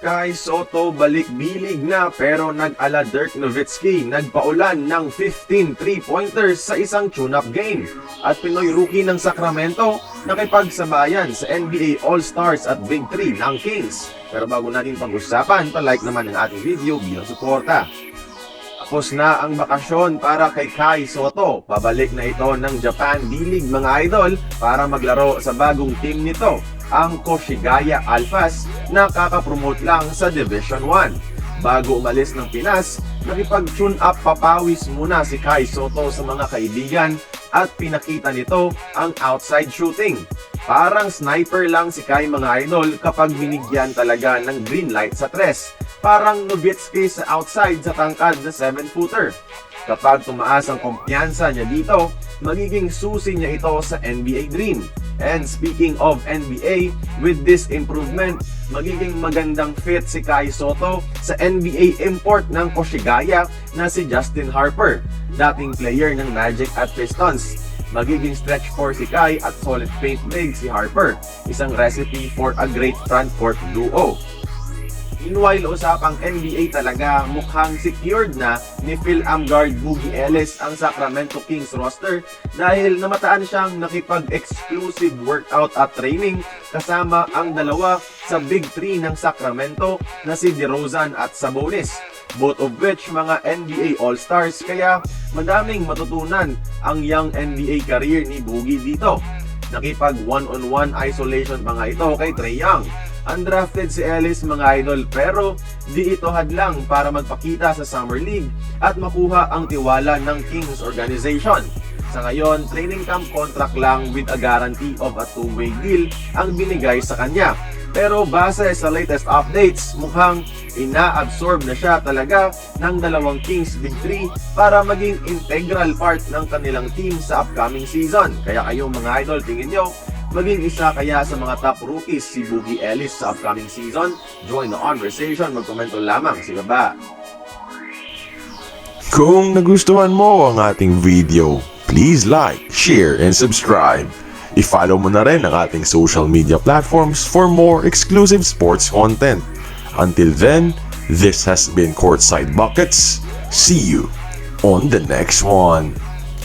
Kai Sotto balik-bilig na pero nag-ala Dirk Nowitzki nagpaulan ng 15 3-pointers sa isang tune-up game. At Pinoy rookie ng Sacramento nakipagsabayan sa NBA All-Stars at Big 3 ng Kings. Pero bago natin pag-usapan, pa-like naman ang ating video bilang suporta. Tapos na ang bakasyon para kay Kai Sotto. Pabalik na ito ng Japan D-League mga idol para maglaro sa bagong team nito, ang Koshigaya Alphas na kakapromote lang sa Division 1. Bago umalis ng Pinas, nakipag-tune up papawis muna si Kai Sotto sa mga kaibigan at pinakita nito ang outside shooting. Parang sniper lang si Kai mga idol kapag binigyan talaga ng green light sa tres. Parang Nowitzki sa outside sa tangkad na 7-footer. Kapag tumaas ang kumpiyansa niya dito, magiging susi niya ito sa NBA dream. And speaking of NBA, with this improvement, magiging magandang fit si Kai Sotto sa NBA import ng Koshigaya na si Justin Harper, dating player ng Magic at Pistons. Magiging stretch 4 si Kai at solid paint big si Harper, isang recipe for a great front-court duo. Meanwhile, usapang NBA talaga, mukhang secured na ni Phil Amgard Boogie Ellis ang Sacramento Kings roster dahil namataan siyang nakipag-exclusive workout at training kasama ang dalawa sa Big 3 ng Sacramento na si DeRozan at Sabonis, both of which mga NBA All-Stars, kaya madaming matutunan ang young NBA career ni Boogie dito. Nakipag one-on-one isolation pa nga ito kay Trae Young. Undrafted si Ellis mga idol pero di ito hadlang para magpakita sa Summer League at makuha ang tiwala ng Kings organization. Sa ngayon, training camp contract lang with a guarantee of a two-way deal ang binigay sa kanya. Pero base sa latest updates, mukhang ina-absorb na siya talaga ng dalawang Kings Big 3 para maging integral part ng kanilang team sa upcoming season. Kaya kayong mga idol, tingin nyo, maging isa kaya sa mga top rookies si Boogie Ellis sa upcoming season? Join the conversation, magkomento lamang sa baba. Kung nagustuhan mo ang ating video, please like, share, and subscribe. I-follow mo na rin ang ating social media platforms for more exclusive sports content. Until then, this has been Courtside Buckets. See you on the next one.